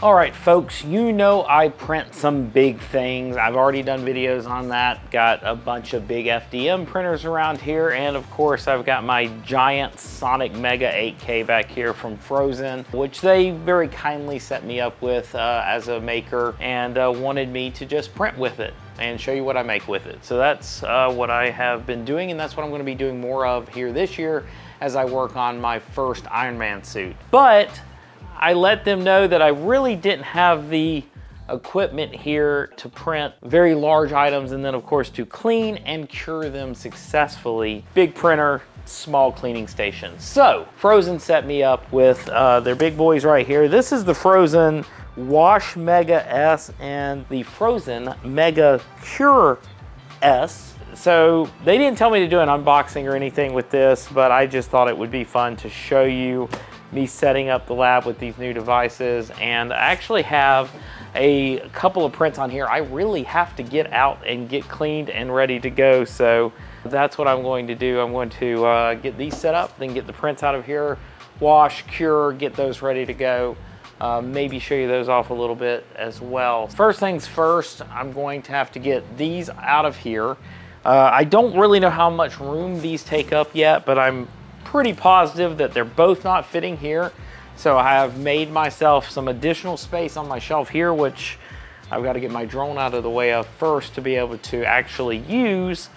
All right, folks, you know I print some big things. I've already done videos on that. Got a bunch of big FDM printers around here. And of course, I've got my giant Sonic Mega 8K back here from Phrozen, which they very kindly set me up with as a maker and wanted me to just print with it and show you what I make with it. So that's what I have been doing, and that's what I'm gonna be doing more of here this year as I work on my first Iron Man suit. But I let them know that I really didn't have the equipment here to print very large items, and then of course to clean and cure them successfully. Big printer, small cleaning station. So Phrozen set me up with their big boys right here. This is the Phrozen Wash Mega S and the Phrozen Mega Cure S. So they didn't tell me to do an unboxing or anything with this, but I just thought it would be fun to show you me setting up the lab with these new devices. And I actually have a couple of prints on here I really have to get out and get cleaned and ready to go. So that's what I'm going to do. I'm going to get these set up, then get the prints out of here, wash, cure, get those ready to go. Maybe show you those off a little bit as well. First things first, I'm going to have to get these out of here. I don't really know how much room these take up yet, but I'm pretty positive that they're both not fitting here. So I have made myself some additional space on my shelf here, which I've got to get my drone out of the way of first to be able to actually use.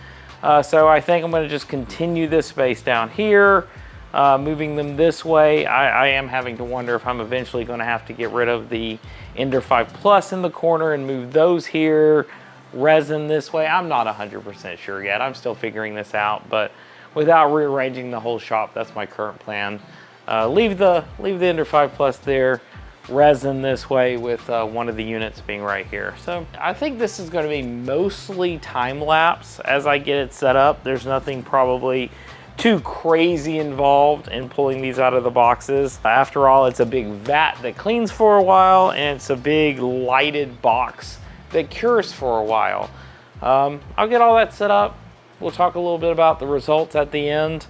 So I think I'm going to just continue this space down here, moving them this way. I am having to wonder if I'm eventually going to have to get rid of the Ender 5 Plus in the corner and move those here, Resin this way. I'm not 100% sure yet. I'm still figuring this out, but without rearranging the whole shop, that's my current plan. Leave the Ender 5 Plus there, Resin this way with one of the units being right here. So I think this is gonna be mostly time lapse as I get it set up. There's nothing probably too crazy involved in pulling these out of the boxes. After all, it's a big vat that cleans for a while, and it's a big lighted box that cures for a while. I'll get all that set up. We'll talk a little bit about the results at the end.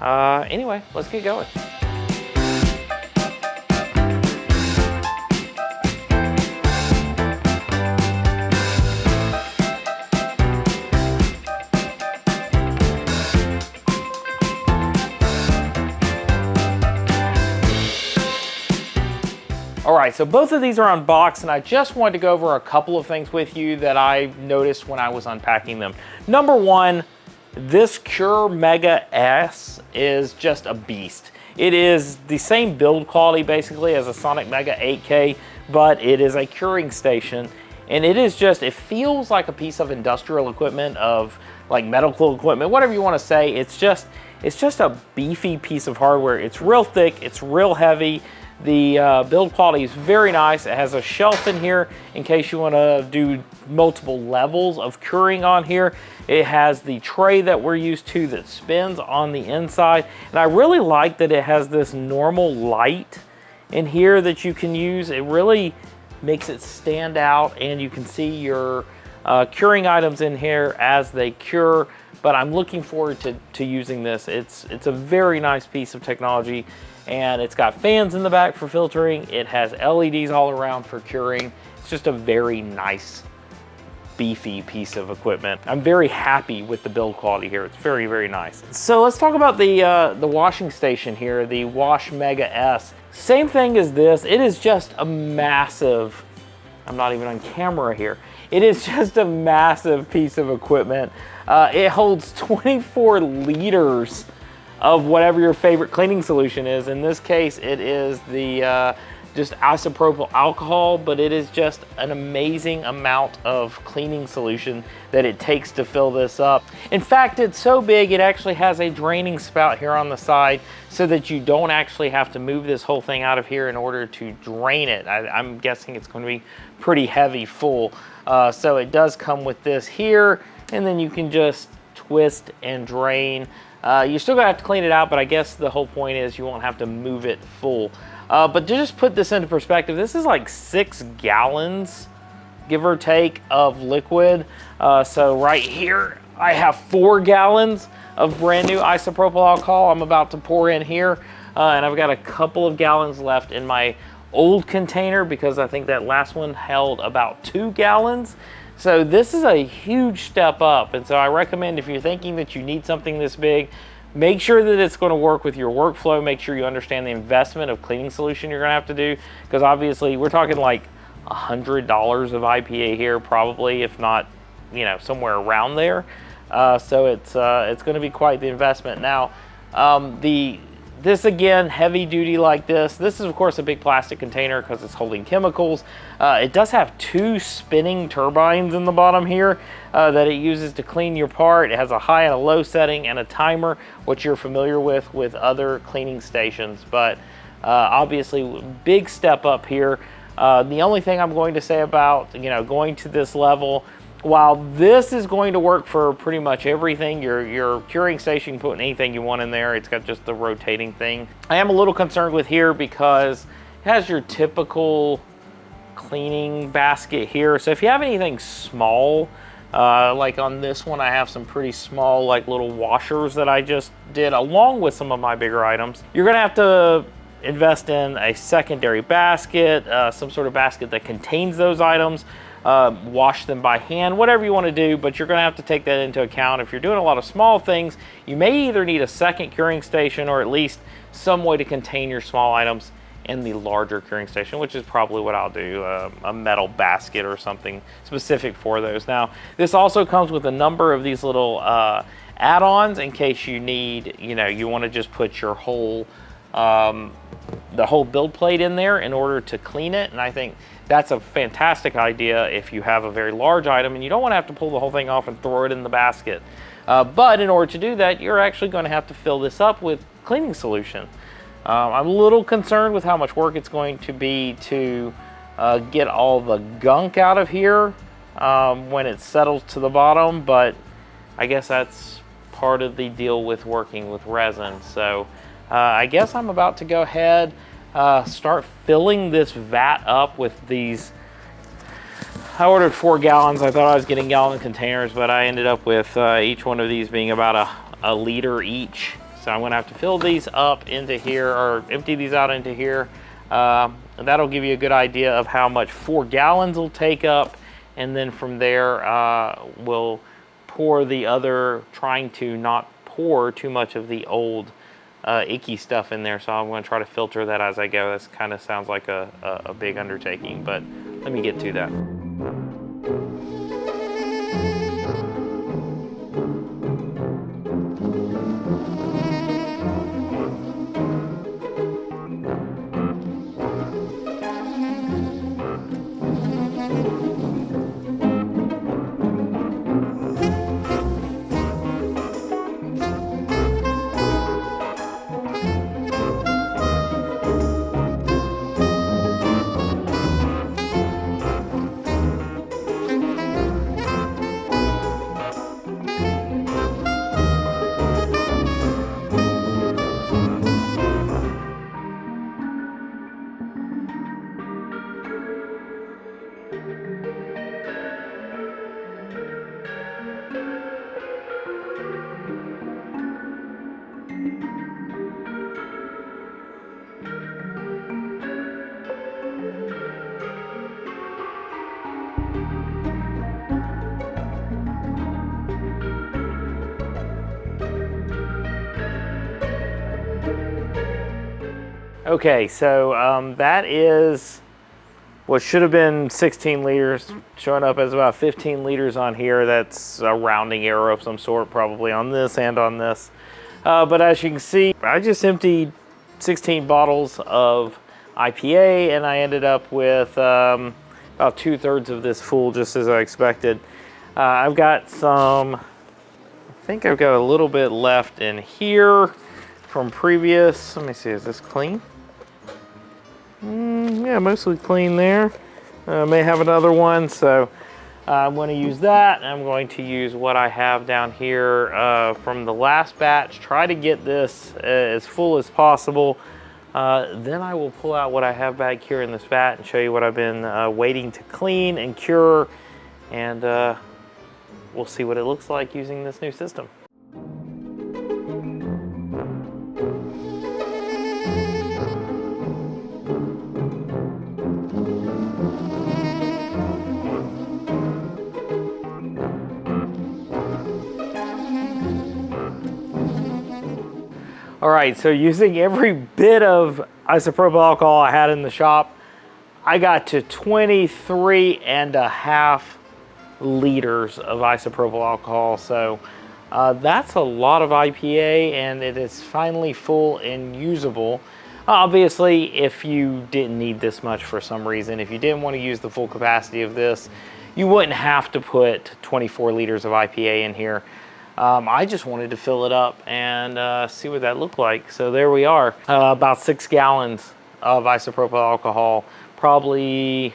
Anyway, let's get going. All right, so both of these are unboxed, and I just wanted to go over a couple of things with you that I noticed when I was unpacking them. Number one, this Cure Mega S is just a beast. It is the same build quality basically as a Sonic Mega 8K, but it is a curing station. And it is just, it feels like a piece of industrial equipment, of like medical equipment, whatever you want to say. It's just a beefy piece of hardware. It's real thick, it's real heavy. The build quality is very nice. It has a shelf in here in case you want to do multiple levels of curing on here. It has the tray that we're used to that spins on the inside. And I really like that it has this normal light in here that you can use. It really makes it stand out, and you can see your curing items in here as they cure. But I'm looking forward to using this. It's a very nice piece of technology. And it's got fans in the back for filtering. It has LEDs all around for curing. It's just a very nice, beefy piece of equipment. I'm very happy with the build quality here. It's very, very nice. So let's talk about the washing station here, the Wash Mega S. Same thing as this. It is just a massive, I'm not even on camera here. It is just a massive piece of equipment. It holds 24 liters of whatever your favorite cleaning solution is. In this case, it is the just isopropyl alcohol, but it is just an amazing amount of cleaning solution that it takes to fill this up. In fact, it's so big, it actually has a draining spout here on the side so that you don't actually have to move this whole thing out of here in order to drain it. I'm guessing it's going to be pretty heavy full. So it does come with this here, and then you can just twist and drain. You're still gonna have to clean it out, but I guess the whole point is you won't have to move it full. But to just put this into perspective, this is like 6 gallons, give or take, of liquid. So right here, I have 4 gallons of brand new isopropyl alcohol I'm about to pour in here. And I've got a couple of gallons left in my old container because I think that last one held about 2 gallons. So this is a huge step up. And so I recommend, if you're thinking that you need something this big, make sure that it's going to work with your workflow. Make sure you understand the investment of cleaning solution you're going to have to do, because obviously we're talking like $100 of IPA here, probably, if not, you know, somewhere around there. So it's going to be quite the investment. Now, this again, heavy duty like this is of course a big plastic container because it's holding chemicals. It does have 2 spinning turbines in the bottom here that it uses to clean your part. It has a high and a low setting and a timer, which you're familiar with other cleaning stations. But obviously, big step up here. The only thing I'm going to say about, you know, going to this level, while this is going to work for pretty much everything, your curing station, you can put anything you want in there. It's got just the rotating thing. I am a little concerned with here because it has your typical cleaning basket here. So if you have anything small, like on this one, I have some pretty small, like little washers that I just did along with some of my bigger items. You're gonna have to invest in a secondary basket, some sort of basket that contains those items. Wash them by hand, whatever you want to do, but you're going to have to take that into account. If you're doing a lot of small things, you may either need a second curing station or at least some way to contain your small items in the larger curing station, which is probably what I'll do, a metal basket or something specific for those. Now, this also comes with a number of these little add-ons in case you need, you know, you want to just put your whole the whole build plate in there in order to clean it. And I think that's a fantastic idea if you have a very large item and you don't want to have to pull the whole thing off and throw it in the basket. But in order to do that, you're actually going to have to fill this up with cleaning solution. I'm a little concerned with how much work it's going to be to get all the gunk out of here when it settles to the bottom, but I guess that's part of the deal with working with resin. So I guess I'm about to go ahead, start filling this vat up with these. I ordered 4 gallons. I thought I was getting gallon containers, but I ended up with each one of these being about a liter each. So I'm gonna have to fill these up into here, or empty these out into here. And that'll give you a good idea of how much 4 gallons will take up. And then from there, we'll pour the other, trying to not pour too much of the old icky stuff in there. So I'm going to try to filter that as I go. This kind of sounds like a big undertaking, but let me get to that. Okay, so that is what should have been 16 liters, showing up as about 15 liters on here. That's a rounding error of some sort, probably on this and on this. But as you can see, I just emptied 16 bottles of IPA, and I ended up with about 2/3 of this full, just as I expected. I've got some, I think I've got a little bit left in here from previous. Let me see, is this clean? Yeah, mostly clean there. May have another one, so I'm going to use that. I'm going to use what I have down here from the last batch. Try to get this as full as possible. Then I will pull out what I have back here in this vat and show you what I've been waiting to clean and cure, and we'll see what it looks like using this new system. All right, so using every bit of isopropyl alcohol I had in the shop, I got to 23.5 liters of isopropyl alcohol. So that's a lot of IPA, and it is finally full and usable. Obviously, if you didn't need this much for some reason, if you didn't want to use the full capacity of this, you wouldn't have to put 24 liters of IPA in here. I just wanted to fill it up and see what that looked like. So there we are, about 6 gallons of isopropyl alcohol. Probably,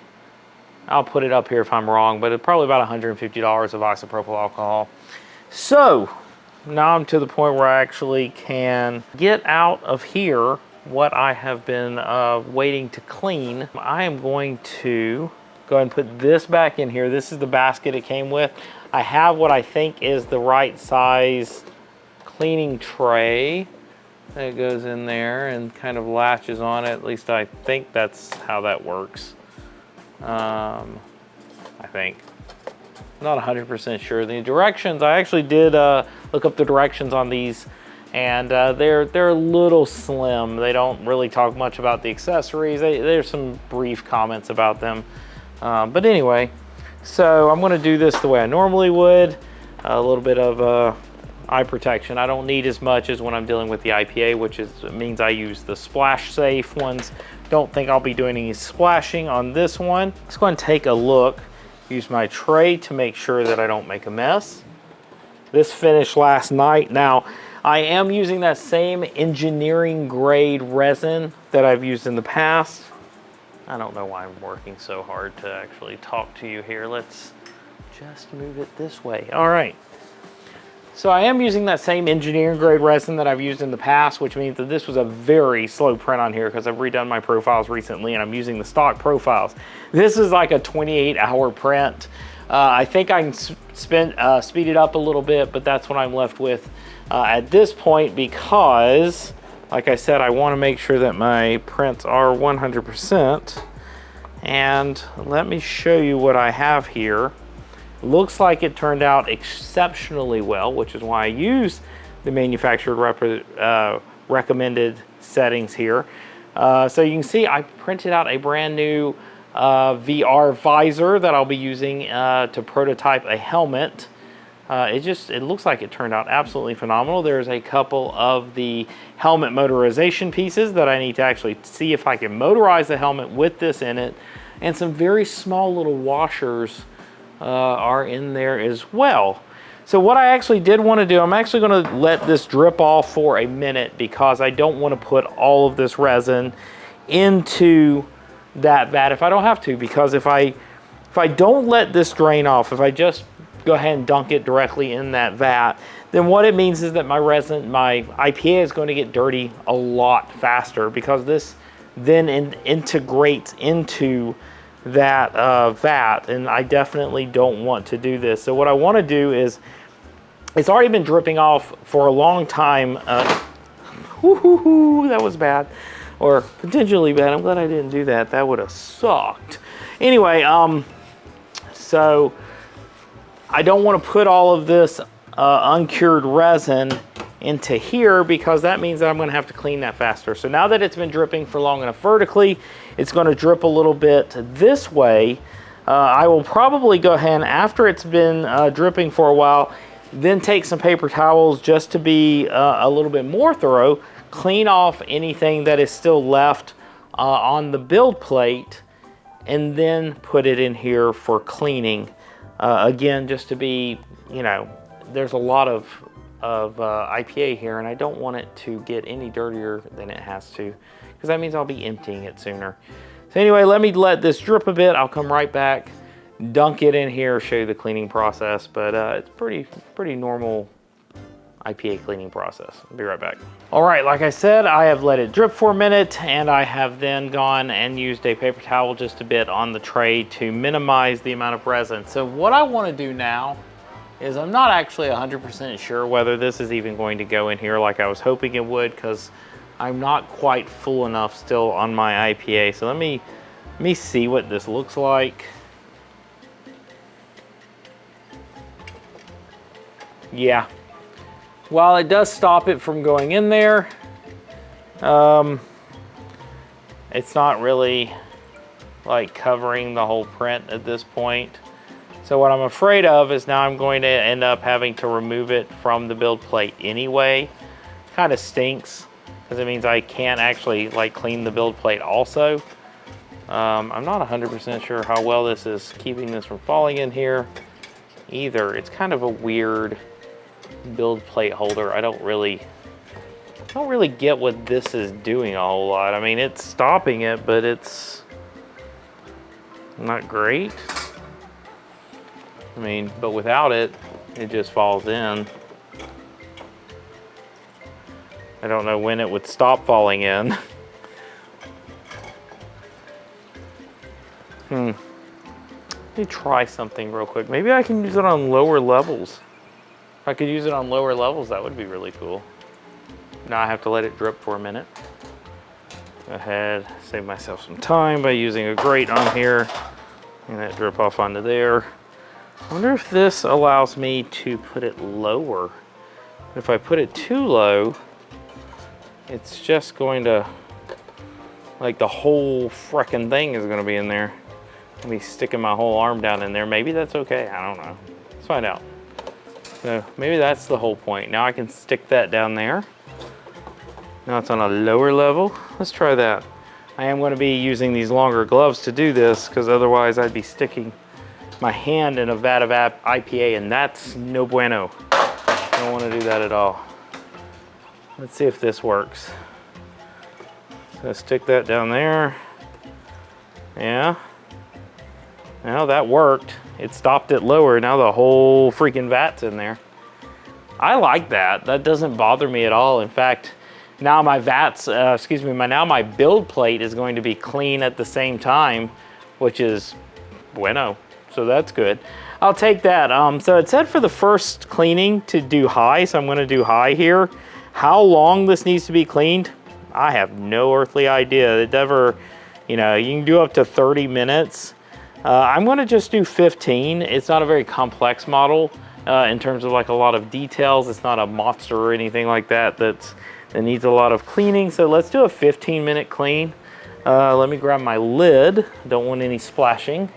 I'll put it up here if I'm wrong, but it's probably about $150 of isopropyl alcohol. So now I'm to the point where I actually can get out of here what I have been waiting to clean. I am going to go ahead and put this back in here. This is the basket it came with. I have what I think is the right size cleaning tray that goes in there and kind of latches on it. At least I think that's how that works. I think. Not 100% sure. The directions, I actually did look up the directions on these, and they're a little slim. They don't really talk much about the accessories. There's some brief comments about them. But anyway, so I'm gonna do this the way I normally would. A little bit of eye protection. I don't need as much as when I'm dealing with the IPA, which means I use the splash safe ones. Don't think I'll be doing any splashing on this one. Let's go and take a look. Use my tray to make sure that I don't make a mess. This finished last night. Now, I am using that same engineering grade resin that I've used in the past. I don't know why I'm working so hard to actually talk to you here. Let's just move it this way. All right. So I am using that same engineering grade resin that I've used in the past, which means that this was a very slow print on here because I've redone my profiles recently and I'm using the stock profiles. This is like a 28-hour print. I think I can speed it up a little bit, but that's what I'm left with at this point because, like I said, I want to make sure that my prints are 100%. And let me show you what I have here. Looks like it turned out exceptionally well, which is why I use the manufacturer recommended settings here. So you can see I printed out a brand new VR visor that I'll be using to prototype a helmet. It looks like it turned out absolutely phenomenal. There's a couple of the helmet motorization pieces that I need to actually see if I can motorize the helmet with this in it. And some very small little washers are in there as well. So what I actually did want to do, I'm actually going to let this drip off for a minute because I don't want to put all of this resin into that vat if I don't have to, because if I don't let this drain off, if I just go ahead and dunk it directly in that vat, then what it means is that my resin, my IPA is going to get dirty a lot faster because this then integrates into that vat, and I definitely don't want to do this. So what I want to do is, it's already been dripping off for a long time. That was bad, or potentially bad. I'm glad I didn't do that. That would have sucked. Anyway, so I don't want to put all of this uncured resin into here because that means that I'm going to have to clean that faster. So now that it's been dripping for long enough vertically, it's going to drip a little bit this way. I will probably go ahead and, after it's been dripping for a while, then take some paper towels just to be a little bit more thorough, clean off anything that is still left on the build plate, and then put it in here for cleaning. Again, just to be, there's a lot of IPA here, and I don't want it to get any dirtier than it has to, because that means I'll be emptying it sooner. So anyway, let this drip a bit. I'll come right back, dunk it in here, show you the cleaning process, but it's pretty normal IPA cleaning process. I'll be right back. All right, like I said, I have let it drip for a minute, and I have then gone and used a paper towel just a bit on the tray to minimize the amount of resin. So what I want to do now is, I'm not actually 100% sure whether this is even going to go in here like I was hoping it would, because I'm not quite full enough still on my IPA. So let me see what this looks like. Yeah. While it does stop it from going in there, It's not really like covering the whole print at this point. So what I'm afraid of is now I'm going to end up having to remove it from the build plate anyway. Kind of stinks because it means I can't actually like clean the build plate also. I'm not 100% sure how well this is keeping this from falling in here either. It's kind of a weird build plate holder. I don't really get what this is doing a whole lot. I mean, it's stopping it, but it's not great. I mean, but without it, it just falls in. I don't know when it would stop falling in. Let me try something real quick. Maybe I can use it on lower levels. If I could use it on lower levels, that would be really cool. Now I have to let it drip for a minute. Go ahead, save myself some time by using a grate on here and that drip off onto there. I wonder if this allows me to put it lower. If I put it too low, it's just going to, like the whole frickin' thing is gonna be in there. I'll be sticking my whole arm down in there. Maybe that's okay, I don't know. Let's find out. So maybe that's the whole point. Now I can stick that down there. Now it's on a lower level. Let's try that. I am gonna be using these longer gloves to do this because otherwise I'd be sticking my hand in a vat of IPA and that's no bueno. I don't wanna do that at all. Let's see if this works. So stick that down there. Yeah. Now that worked. It stopped it lower. Now the whole freaking vat's in there. I like that. That doesn't bother me at all. In fact, now my now my build plate is going to be clean at the same time, which is bueno. So that's good. I'll take that. So it said for the first cleaning to do high, so I'm gonna do high here. How long this needs to be cleaned, I have no earthly idea. It never, you know, you can do up to 30 minutes. I'm gonna just do 15. It's not a very complex model in terms of like a lot of details. It's not a monster or anything like that that needs a lot of cleaning. So let's do a 15-minute clean. Let me grab my lid. Don't want any splashing.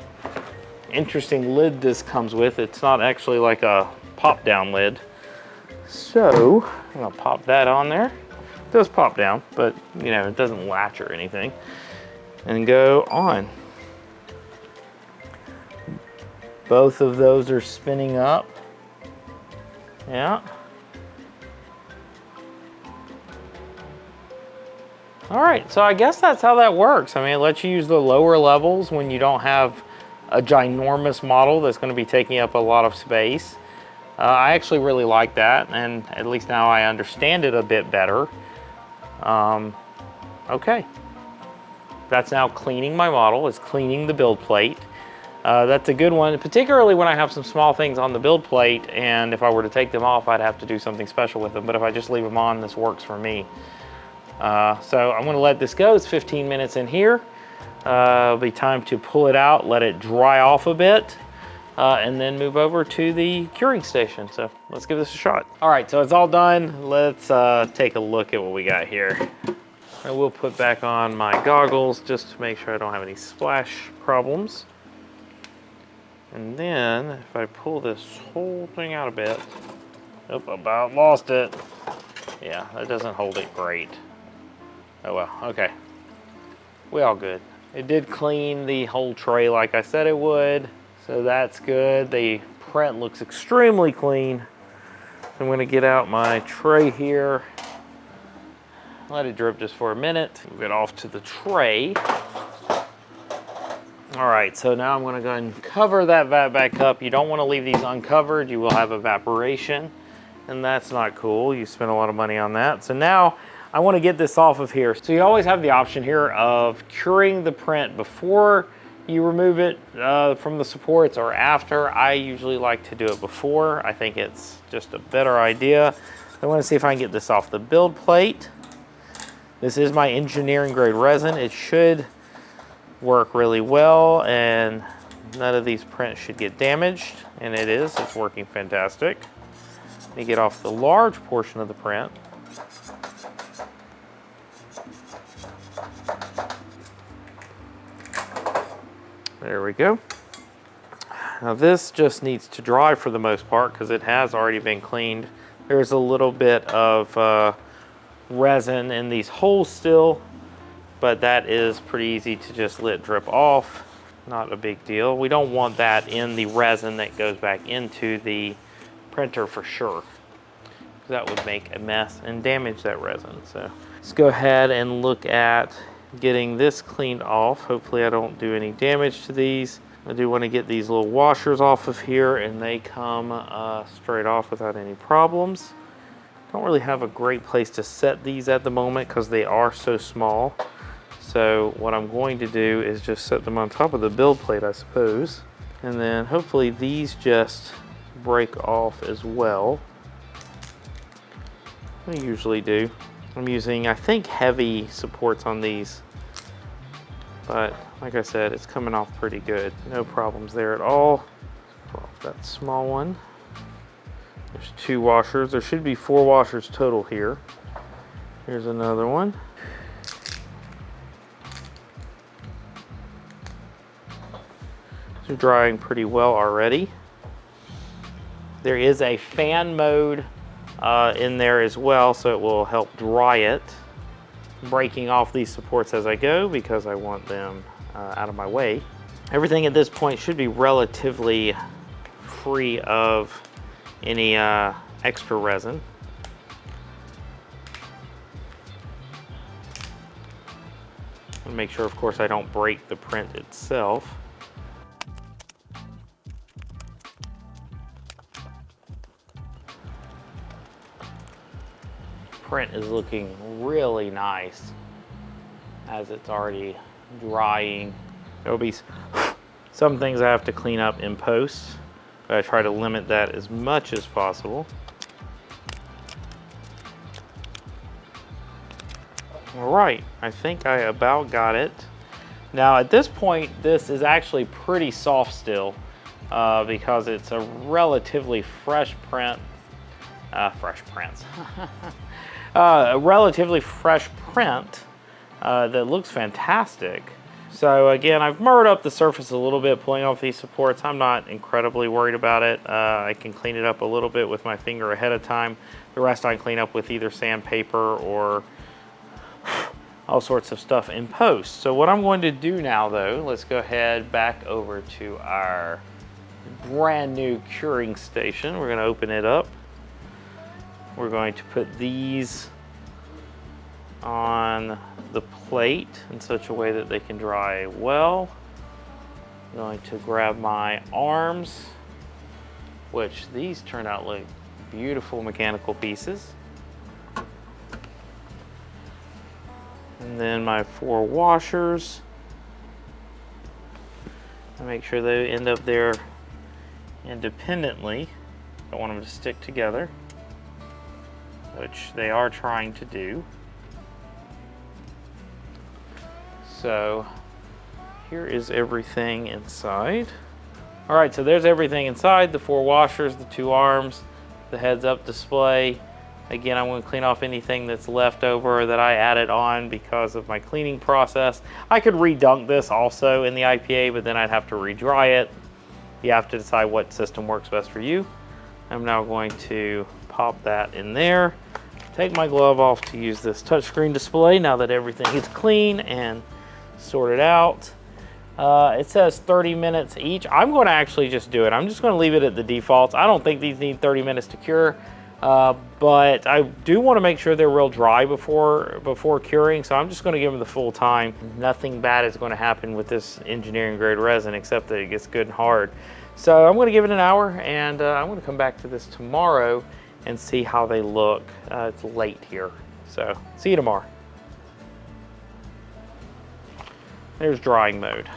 Interesting lid this comes with. It's not actually like a pop-down lid. So I'm gonna pop that on there. It does pop down, but you know, it doesn't latch or anything. And go on. Both of those are spinning up. Yeah. All right, so I guess that's how that works. I mean, it lets you use the lower levels when you don't have a ginormous model that's gonna be taking up a lot of space. I actually really like that, and at least now I understand it a bit better. Okay. That's now cleaning my model, it's cleaning the build plate. That's a good one, particularly when I have some small things on the build plate, and if I were to take them off, I'd have to do something special with them, but if I just leave them on, this works for me. So I'm gonna let this go. It's 15 minutes in here. It'll be time to pull it out, let it dry off a bit, and then move over to the curing station. So let's give this a shot. All right, so it's all done. Let's take a look at what we got here. I will put back on my goggles just to make sure I don't have any splash problems. And then if I pull this whole thing out a bit, oh, about lost it. Yeah, that doesn't hold it great. Oh well, okay. We all good. It did clean the whole tray like I said it would, so that's good. The print looks extremely clean. I'm gonna get out my tray here, let it drip just for a minute, move it off to the tray. All right, so now I'm gonna go ahead and cover that vat back up. You don't wanna leave these uncovered, you will have evaporation, and that's not cool. You spend a lot of money on that. So now I wanna get this off of here. So you always have the option here of curing the print before you remove it from the supports or after. I usually like to do it before. I think it's just a better idea. I wanna see if I can get this off the build plate. This is my engineering grade resin. It should work really well and none of these prints should get damaged, and it is. It's working fantastic. Let me get off the large portion of the print. There we go. Now this just needs to dry for the most part because it has already been cleaned. There's a little bit of resin in these holes still, but that is pretty easy to just let drip off. Not a big deal. We don't want that in the resin that goes back into the printer for sure. That would make a mess and damage that resin. So let's go ahead and look at getting this cleaned off. Hopefully I don't do any damage to these. I do want to get these little washers off of here, and they come straight off without any problems. Don't really have a great place to set these at the moment because they are so small. So what I'm going to do is just set them on top of the build plate, I suppose. And then hopefully these just break off as well. They usually do. I'm using, I think, heavy supports on these. But like I said, it's coming off pretty good. No problems there at all. Pull off that small one. There's 2 washers. There should be 4 washers total here. Here's another one. They're drying pretty well already. There is a fan mode in there as well, so it will help dry it. Breaking off these supports as I go because I want them out of my way. Everything at this point should be relatively free of any extra resin. And make sure, of course, I don't break the print itself. Print is looking really nice as it's already drying. There will be some things I have to clean up in post, but I try to limit that as much as possible. All right, I think I about got it. Now at this point, this is actually pretty soft still because it's a relatively fresh print. A relatively fresh print that looks fantastic. So again, I've murred up the surface a little bit pulling off these supports. I'm not incredibly worried about it. I can clean it up a little bit with my finger ahead of time. The rest I clean up with either sandpaper or all sorts of stuff in post. So what I'm going to do now though, let's go ahead back over to our brand new curing station. We're going to open it up. We're going to put these on the plate in such a way that they can dry well. I'm going to grab my arms, which these turn out like beautiful mechanical pieces. And then my 4 washers. I make sure they end up there independently. I want them to stick together, which they are trying to do. So here is everything inside. All right, so there's everything inside, the 4 washers, the 2 arms, the heads-up display. Again, I'm going to clean off anything that's left over that I added on because of my cleaning process. I could redunk this also in the IPA, but then I'd have to re-dry it. You have to decide what system works best for you. I'm now going to pop that in there. Take my glove off to use this touchscreen display now that everything is clean and sorted out. It says 30 minutes each. I'm going to actually just do it. I'm just going to leave it at the defaults. I don't think these need 30 minutes to cure, but I do want to make sure they're real dry before curing, so I'm just going to give them the full time. Nothing bad is going to happen with this engineering grade resin except that it gets good and hard. So I'm going to give it an hour, and I'm going to come back to this tomorrow and see how they look. It's late here, so see you tomorrow. There's drying mode.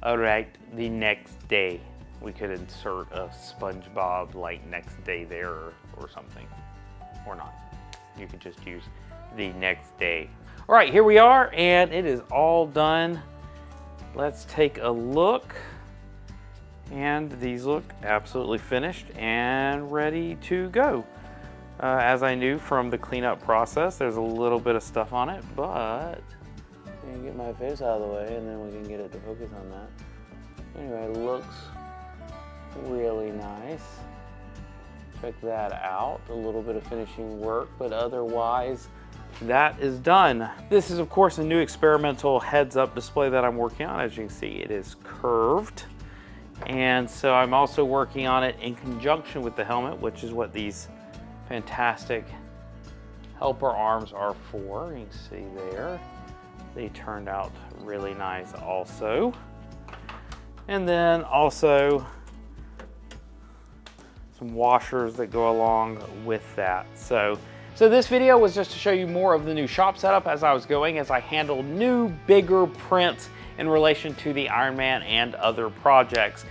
All right, the next day. We could insert a SpongeBob like next day there or something, or not. You could just use the next day. All right, here we are, and it is all done. Let's take a look. And these look absolutely finished and ready to go. As I knew from the cleanup process, there's a little bit of stuff on it, but And get my face out of the way, and then we can get it to focus on that. Anyway, looks really nice. Check that out. A little bit of finishing work, but otherwise, that is done. This is, of course, a new experimental heads-up display that I'm working on. As you can see, it is curved. And so I'm also working on it in conjunction with the helmet, which is what these fantastic helper arms are for. You can see there. They turned out really nice also. And then also some washers that go along with that. So this video was just to show you more of the new shop setup as I was going, as I handled new, bigger prints in relation to the Iron Man and other projects.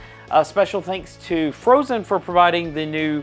Special thanks to Phrozen for providing the new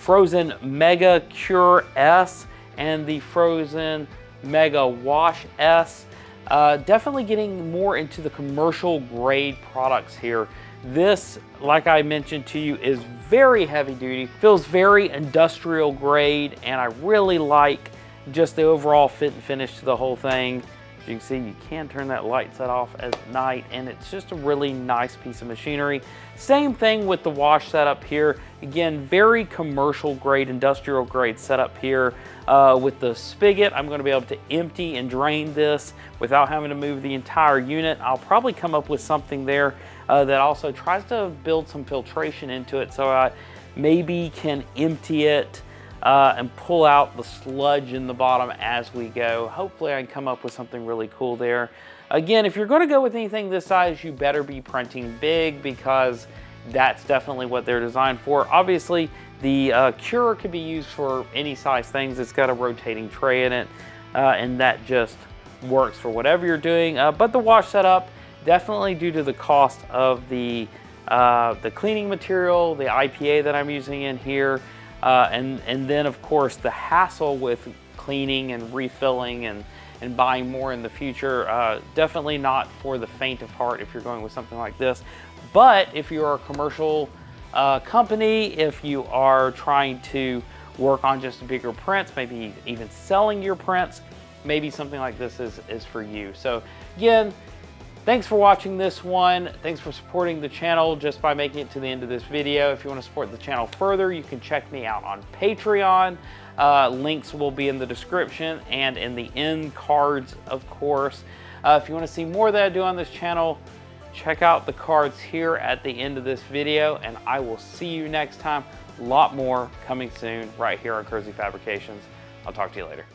Phrozen Mega Cure S and the Phrozen Mega Wash S. Definitely getting more into the commercial grade products here. This, like I mentioned to you, is very heavy duty, feels very industrial grade, and I really like just the overall fit and finish to the whole thing. As you can see, you can turn that light set off at night, and it's just a really nice piece of machinery. Same thing with the wash setup here. Again, very commercial grade, industrial grade setup here. With the spigot, I'm going to be able to empty and drain this without having to move the entire unit. I'll probably come up with something there that also tries to build some filtration into it, so I maybe can empty it and pull out the sludge in the bottom as we go. Hopefully I can come up with something really cool there. Again, if you're going to go with anything this size, you better be printing big, because that's definitely what they're designed for. Obviously, the Cure can be used for any size things. It's got a rotating tray in it, and that just works for whatever you're doing. But the wash setup, definitely due to the cost of the cleaning material, the IPA that I'm using in here, and then of course the hassle with cleaning and refilling and buying more in the future, definitely not for the faint of heart if you're going with something like this. But if you're a commercial company, if you are trying to work on just bigger prints, maybe even selling your prints, maybe something like this is for you. So again, thanks for watching this one. Thanks for supporting the channel just by making it to the end of this video. If you want to support the channel further, you can check me out on Patreon. Links will be in the description and in the end cards, of course. If you want to see more that I do on this channel, check out the cards here at the end of this video, and I will see you next time. A lot more coming soon right here on Cozy Fabrications. I'll talk to you later.